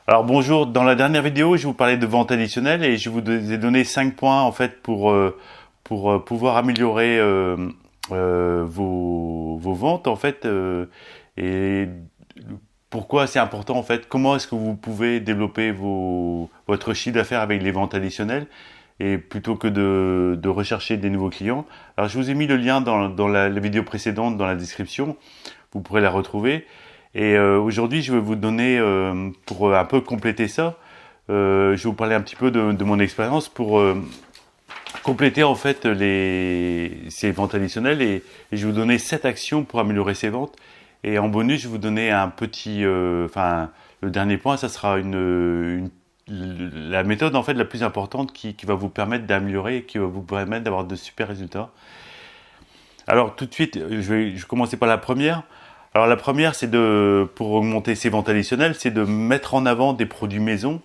Alors bonjour, dans la dernière vidéo, je vous parlais de vente additionnelle et je vous ai donné 5 points en fait pour pouvoir améliorer vos ventes en fait et pourquoi c'est important en fait, comment est-ce que vous pouvez développer votre chiffre d'affaires avec les ventes additionnelles et plutôt que de rechercher des nouveaux clients. Alors je vous ai mis le lien dans la vidéo précédente dans la description, vous pourrez la retrouver. Et aujourd'hui, je vais vous donner, pour un peu compléter ça, je vais vous parler un petit peu de mon expérience pour compléter en fait ces ventes additionnelles et je vais vous donner 7 actions pour améliorer ces ventes. Et en bonus, je vais vous donner un petit, le dernier point, ça sera la méthode en fait la plus importante qui va vous permettre d'améliorer et qui va vous permettre d'avoir de super résultats. Alors tout de suite, je vais commencer par la première. Alors la première, pour augmenter ses ventes additionnelles, c'est de mettre en avant des produits maison.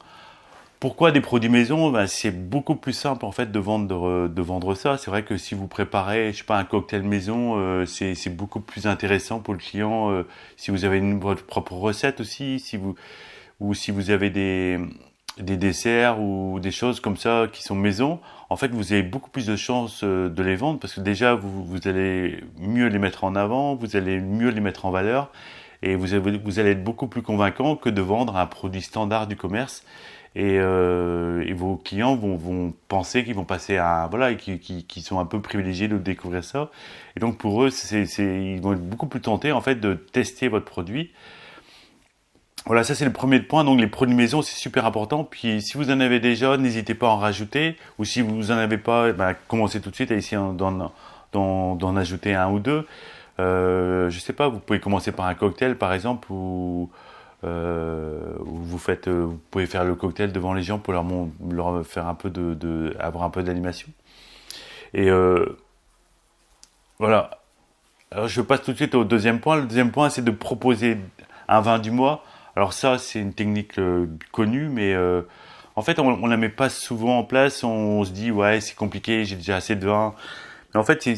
Pourquoi des produits maison? Ben, c'est beaucoup plus simple en fait de vendre ça. C'est vrai que si vous préparez, je sais pas, un cocktail maison, c'est beaucoup plus intéressant pour le client. Si vous avez votre propre recette aussi, si vous avez des desserts ou des choses comme ça qui sont maison, en fait, vous avez beaucoup plus de chances de les vendre parce que déjà, vous allez mieux les mettre en avant, vous allez mieux les mettre en valeur et vous allez être beaucoup plus convaincant que de vendre un produit standard du commerce. Et vos clients vont penser qu'ils vont passer voilà, et qui sont un peu privilégiés de découvrir ça. Et donc pour eux, ils vont être beaucoup plus tentés en fait de tester votre produit. Voilà, ça c'est le premier point. Donc les produits maison, c'est super important. Puis si vous en avez déjà, n'hésitez pas à en rajouter. Ou si vous en avez pas, commencez tout de suite à essayer d'en ajouter un ou deux. Je sais pas, vous pouvez commencer par un cocktail par exemple, où vous pouvez faire le cocktail devant les gens pour leur faire un peu avoir un peu d'animation. Et voilà. Alors je passe tout de suite au deuxième point. Le deuxième point, c'est de proposer un vin du mois. Alors ça, c'est une technique connue, mais en fait, on la met pas souvent en place. On se dit, ouais, c'est compliqué, j'ai déjà assez de vin. Mais en fait,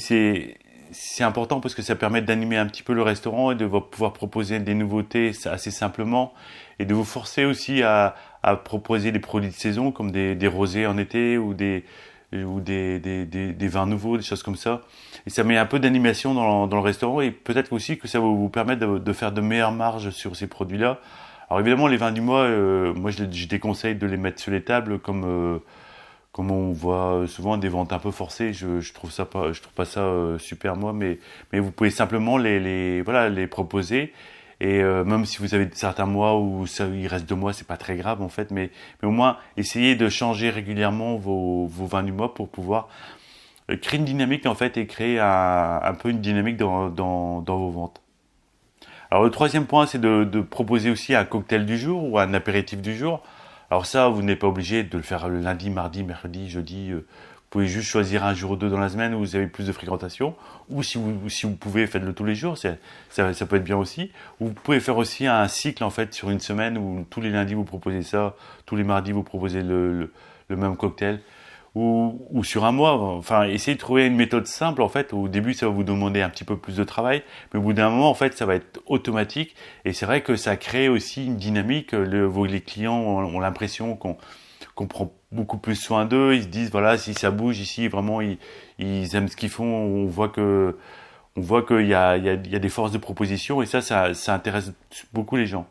c'est important parce que ça permet d'animer un petit peu le restaurant et de pouvoir proposer des nouveautés assez simplement et de vous forcer aussi à proposer des produits de saison comme des rosés en été ou des vins nouveaux, des choses comme ça. Et ça met un peu d'animation dans le restaurant et peut-être aussi que ça va vous permettre de faire de meilleures marges sur ces produits-là. Alors évidemment, les vins du mois, moi je déconseille de les mettre sur les tables comme on voit souvent des ventes un peu forcées. Je trouve pas ça super moi, mais vous pouvez simplement voilà, les proposer. Et même si vous avez certains mois où il reste 2 mois, c'est pas très grave en fait, mais au moins essayez de changer régulièrement vos vins du mois pour pouvoir créer une dynamique en fait et créer un peu une dynamique dans vos ventes. Alors le troisième point, c'est de proposer aussi un cocktail du jour ou un apéritif du jour. Alors ça, vous n'êtes pas obligé de le faire le lundi, mardi, mercredi, jeudi. Vous pouvez juste choisir un jour ou deux dans la semaine où vous avez plus de fréquentation. Ou si vous pouvez, faites-le tous les jours. Ça peut être bien aussi. Ou vous pouvez faire aussi un cycle en fait sur une semaine où tous les lundis vous proposez ça, tous les mardis vous proposez le même cocktail ou sur un mois. Enfin, essayez de trouver une méthode simple en fait. Au début, ça va vous demander un petit peu plus de travail, mais au bout d'un moment, en fait, ça va être automatique. Et c'est vrai que ça crée aussi une dynamique. Les clients ont l'impression qu'on prend beaucoup plus soin d'eux. Ils se disent voilà, si ça bouge ici, vraiment, ils aiment ce qu'ils font. On voit qu'il y a des forces de proposition et ça intéresse beaucoup les gens.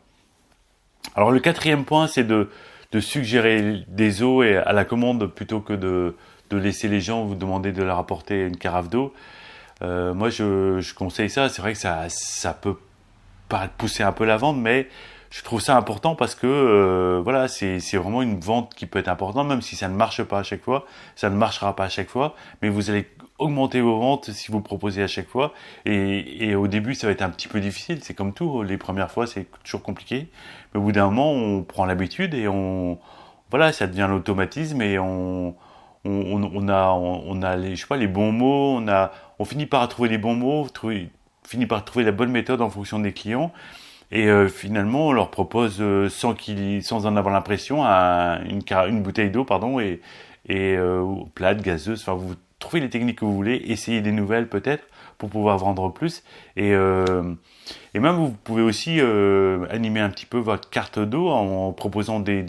Alors le quatrième point, c'est de suggérer des eaux à la commande plutôt que de laisser les gens vous demander de leur apporter une carafe d'eau. Moi, je conseille ça. C'est vrai que ça peut paraître pousser un peu la vente, mais je trouve ça important parce que voilà, c'est vraiment une vente qui peut être importante, même si ça ne marche pas à chaque fois. Ça ne marchera pas à chaque fois, mais vous allez augmenter vos ventes si vous proposez à chaque fois. Et au début, ça va être un petit peu difficile. C'est comme tout. Les premières fois, c'est toujours compliqué. Mais au bout d'un moment, on prend l'habitude et voilà, ça devient l'automatisme et on a je sais pas, les bons mots. On finit par trouver les bons mots, finit par trouver la bonne méthode en fonction des clients. Et finalement, on leur propose sans en avoir l'impression une bouteille d'eau, pardon, et plate, gazeuse. Enfin, trouvez les techniques que vous voulez, essayez des nouvelles peut-être pour pouvoir vendre plus. Et même vous pouvez aussi animer un petit peu votre carte d'eau en proposant des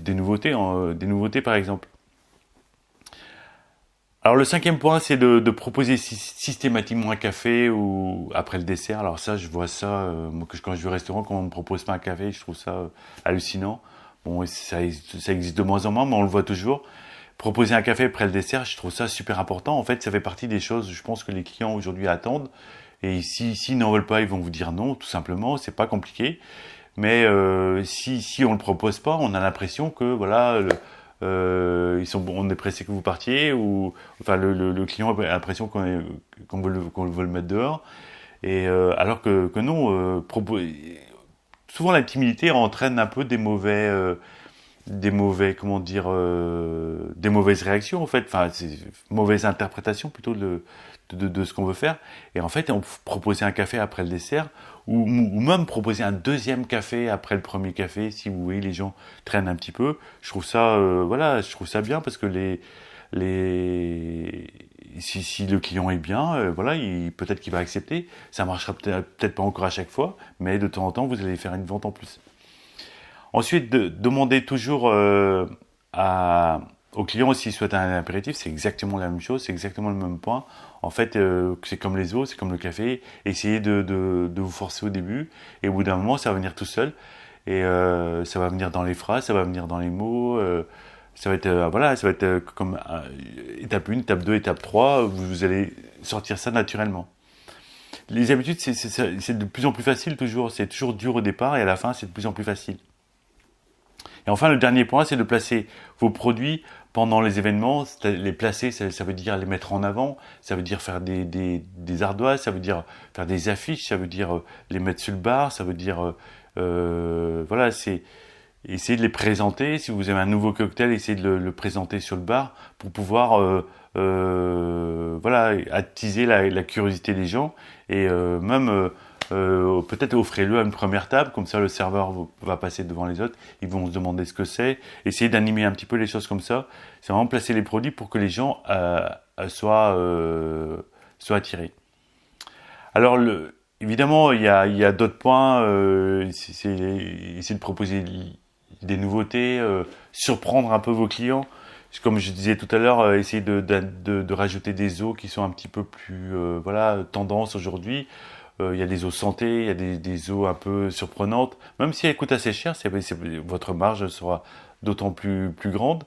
nouveautés, des nouveautés par exemple. Alors le cinquième point, c'est de proposer systématiquement un café ou après le dessert. Alors ça, je vois ça, moi, quand je vais au restaurant, quand on ne me propose pas un café, je trouve ça hallucinant. Bon, ça existe de moins en moins, mais on le voit toujours. Proposer un café après le dessert, je trouve ça super important. En fait, ça fait partie des choses, je pense, que les clients aujourd'hui attendent. Et s'ils n'en veulent pas, ils vont vous dire non, tout simplement. C'est pas compliqué. Mais si on le propose pas, on a l'impression que voilà, on est pressé que vous partiez, ou enfin le client a l'impression qu'on veut le mettre dehors. Et alors que non, souvent la timidité entraîne un peu comment dire, des mauvaises réactions en fait, enfin c'est mauvaise interprétation plutôt de ce qu'on veut faire. Et en fait, on proposer un café après le dessert, ou même proposer un deuxième café après le premier café, si vous voyez les gens traînent un petit peu. Je trouve ça, voilà, je trouve ça bien parce que si le client est bien, voilà, peut-être qu'il va accepter. Ça marchera peut-être pas encore à chaque fois, mais de temps en temps, vous allez faire une vente en plus. Ensuite, demander toujours au client s'il souhaite un apéritif, c'est exactement la même chose, c'est exactement le même point. En fait, c'est comme les eaux, c'est comme le café. Essayez de vous forcer au début, et au bout d'un moment, ça va venir tout seul. Et ça va venir dans les phrases, ça va venir dans les mots. Ça va être, voilà, ça va être comme étape 1, étape 2, étape 3. Vous allez sortir ça naturellement. Les habitudes, c'est de plus en plus facile toujours. C'est toujours dur au départ, et à la fin, c'est de plus en plus facile. Et enfin, le dernier point, c'est de placer vos produits pendant les événements. Les placer, ça veut dire les mettre en avant, ça veut dire faire des ardoises, ça veut dire faire des affiches, ça veut dire les mettre sur le bar, ça veut dire, voilà, c'est essayer de les présenter. Si vous avez un nouveau cocktail, essayez de le présenter sur le bar pour pouvoir, voilà, attiser la curiosité des gens, et même peut-être offrez-le à une première table, comme ça le serveur va passer devant les autres, ils vont se demander ce que c'est, essayez d'animer un petit peu les choses comme ça. C'est vraiment placer les produits pour que les gens soient attirés. Alors évidemment, il y a d'autres points, c'est essayer de proposer des nouveautés, surprendre un peu vos clients. Comme je disais tout à l'heure, essayer de rajouter des eaux qui sont un petit peu plus, voilà, tendance aujourd'hui. Il y a des eaux santé, il y a des eaux un peu surprenantes. Même si elles coûtent assez cher, votre marge sera d'autant plus grande.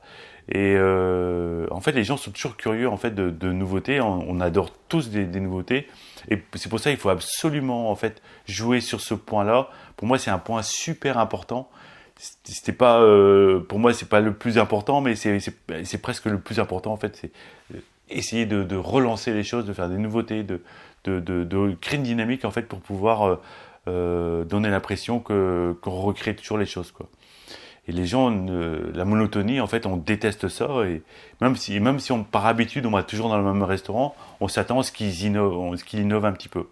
Et en fait, les gens sont toujours curieux en fait de nouveautés. On adore tous des nouveautés. Et c'est pour ça qu'il faut absolument en fait jouer sur ce point-là. Pour moi, c'est un point super important. C'était pas, pour moi, c'est pas le plus important, mais c'est presque le plus important en fait. C'est essayer de relancer les choses, de faire des nouveautés, de créer une dynamique en fait pour pouvoir donner l'impression qu'on recrée toujours les choses, quoi. Et les gens, la monotonie, en fait, on déteste ça. Et même si par habitude on va toujours dans le même restaurant, on s'attend à ce qu'ils innovent un petit peu.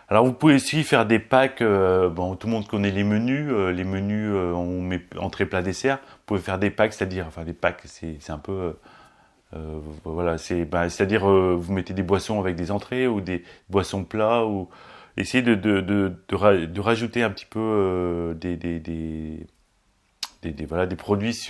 Alors vous pouvez aussi faire des packs. Bon, tout le monde connaît les menus. Les menus, on met entrée, plat, dessert. Vous pouvez faire des packs, c'est-à-dire, enfin des packs, c'est un peu voilà, c'est-à-dire vous mettez des boissons avec des entrées ou des boissons plats, ou essayez de rajouter un petit peu voilà, des produits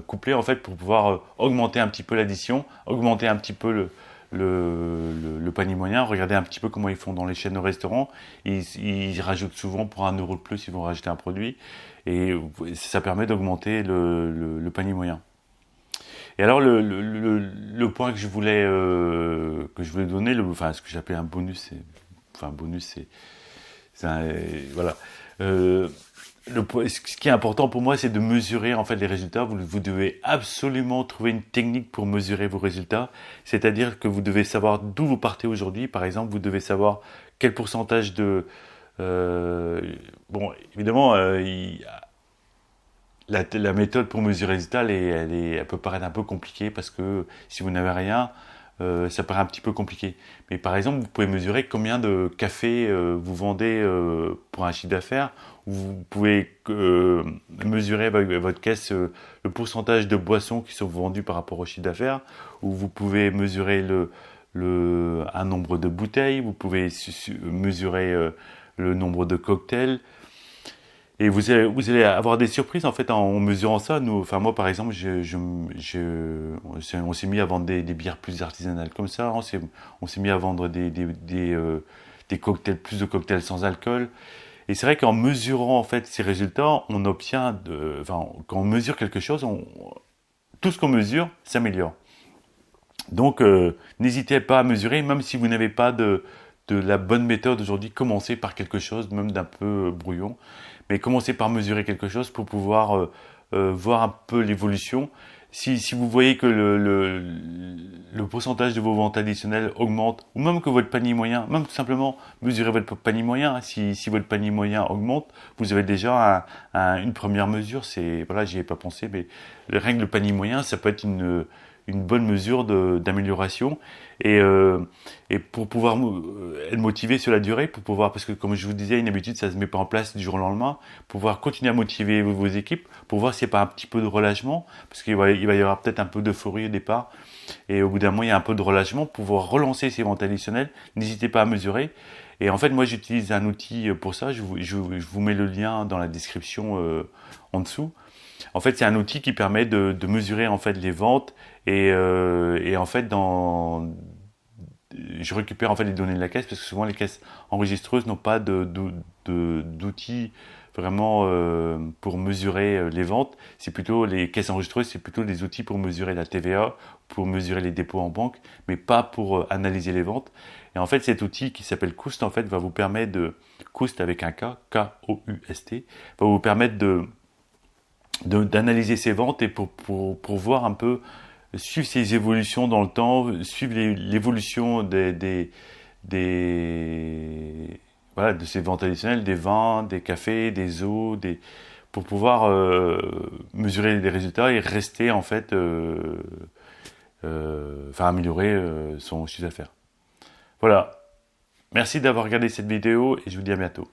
couplés en fait pour pouvoir augmenter un petit peu l'addition, augmenter un petit peu le panier moyen. Regardez un petit peu comment ils font dans les chaînes de restaurants. Ils rajoutent souvent pour 1 euro de plus, ils vont rajouter un produit, et ça permet d'augmenter le panier moyen. Et alors le point que je voulais donner, enfin ce que j'appelais un bonus, voilà. Ce qui est important pour moi, c'est de mesurer en fait les résultats. Vous devez absolument trouver une technique pour mesurer vos résultats. C'est-à-dire que vous devez savoir d'où vous partez aujourd'hui. Par exemple, vous devez savoir quel pourcentage bon, évidemment, la méthode pour mesurer les résultats, elle peut paraître un peu compliquée, parce que si vous n'avez rien, ça paraît un petit peu compliqué. Mais par exemple, vous pouvez mesurer combien de café vous vendez pour un chiffre d'affaires. Vous pouvez mesurer avec votre caisse le pourcentage de boissons qui sont vendues par rapport au chiffre d'affaires. Ou vous pouvez mesurer un nombre de bouteilles. Vous pouvez mesurer le nombre de cocktails. Et vous allez avoir des surprises en fait en mesurant ça. Enfin moi par exemple, on s'est mis à vendre des bières plus artisanales comme ça. On s'est mis à vendre des cocktails, plus de cocktails sans alcool. Et c'est vrai qu'en mesurant en fait ces résultats, on obtient, enfin quand on mesure quelque chose, tout ce qu'on mesure s'améliore. Donc n'hésitez pas à mesurer, même si vous n'avez pas de la bonne méthode aujourd'hui, commencez par quelque chose, même d'un peu brouillon, mais commencez par mesurer quelque chose pour pouvoir voir un peu l'évolution. Si vous voyez que le pourcentage de vos ventes additionnelles augmente, ou même que votre panier moyen, même tout simplement mesurer votre panier moyen, si votre panier moyen augmente, vous avez déjà une première mesure. Voilà, j'y ai pas pensé, mais le règle de panier moyen, ça peut être une bonne mesure d'amélioration et pour pouvoir être motivé sur la durée, pour pouvoir, parce que comme je vous disais, une habitude ça se met pas en place du jour au lendemain, pour pouvoir continuer à motiver vos équipes, pour voir s'il n'y a pas un petit peu de relâchement, parce qu'il va y avoir peut-être un peu d'euphorie au départ et au bout d'un mois il y a un peu de relâchement, pour pouvoir relancer ces ventes additionnelles. N'hésitez pas à mesurer. Et en fait moi j'utilise un outil pour ça, je vous mets le lien dans la description en dessous. En fait, c'est un outil qui permet de mesurer en fait les ventes et en fait je récupère en fait les données de la caisse parce que souvent les caisses enregistreuses n'ont pas d'outils vraiment pour mesurer les ventes. C'est plutôt les caisses enregistreuses, c'est plutôt des outils pour mesurer la TVA, pour mesurer les dépôts en banque, mais pas pour analyser les ventes. Et en fait, cet outil qui s'appelle Koust en fait va vous permettre Koust avec un K, K-O-U-S-T, va vous permettre d'analyser ses ventes et pour voir un peu, suivre ses évolutions dans le temps, suivre l'évolution voilà, de ces ventes additionnelles, des vins, des cafés, des eaux, pour pouvoir mesurer les résultats et rester en fait, enfin améliorer son chiffre d'affaires. Voilà. Merci d'avoir regardé cette vidéo et je vous dis à bientôt.